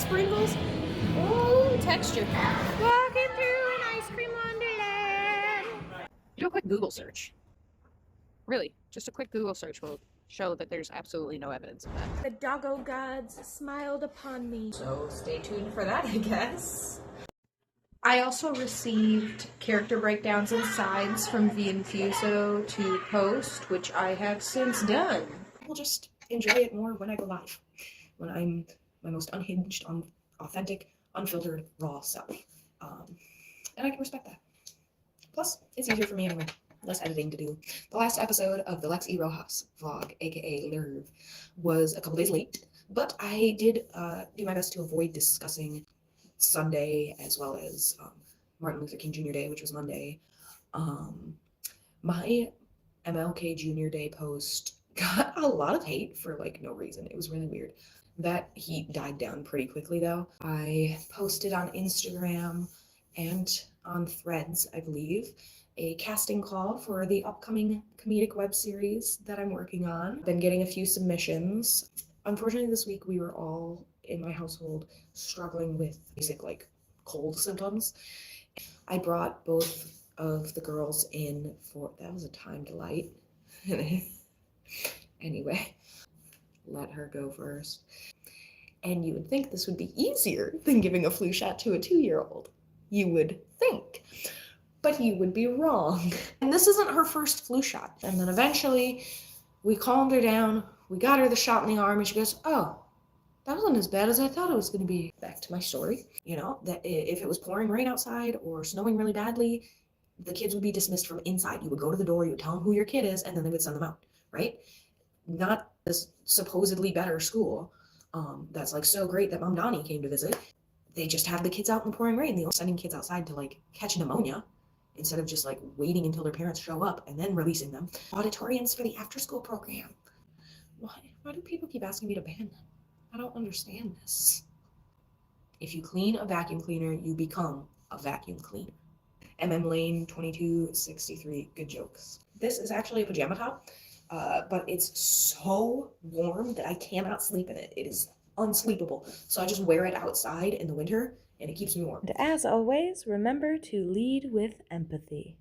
sprinkles. Oh, texture. Walking through an ice cream wonderland. Do a quick Google search. Really, just a quick Google search will show that there's absolutely no evidence of that. The doggo gods smiled upon me. So stay tuned for that, I guess. I also received character breakdowns and sides from VInfuso to post, which I have since done. I'll just enjoy it more when I go live, when I'm my most unhinged, authentic, unfiltered, raw self. And I can respect that. Plus, it's easier for me anyway. Less editing to do. The last episode of the Lex E. Rojas vlog, aka Lerv, was a couple days late, but I did do my best to avoid discussing Sunday as well as Martin Luther King Jr. Day, which was Monday. My MLK Jr. Day post got a lot of hate for like no reason. It was really weird. That heat died down pretty quickly though. I posted on Instagram and on Threads, I believe, a casting call for the upcoming comedic web series that I'm working on. Been getting a few submissions. Unfortunately, this week we were all in my household struggling with basic like cold symptoms. I brought both of the girls in for, that was a timed light. Anyway, let her go first. And you would think this would be easier than giving a flu shot to a 2-year-old. You would think. But you would be wrong. And this isn't her first flu shot. And then eventually we calmed her down, we got her the shot in the arm, and she goes, oh, that wasn't as bad as I thought it was gonna be. Back to my story, you know, that if it was pouring rain outside or snowing really badly, the kids would be dismissed from inside. You would go to the door, you would tell them who your kid is, and then they would send them out, right? Not this supposedly better school that's like so great that Mom Donnie came to visit. They just have the kids out in the pouring rain. They're sending kids outside to like catch pneumonia instead of just like waiting until their parents show up and then releasing them. Auditoriums for the after school program. Why do people keep asking me to ban them? I don't understand this. If you clean a vacuum cleaner, you become a vacuum cleaner. Lane 2263, good jokes. This is actually a pajama top, but it's so warm that I cannot sleep in it. It is unsleepable. So I just wear it outside in the winter and it keeps me warm. And as always, remember to lead with empathy.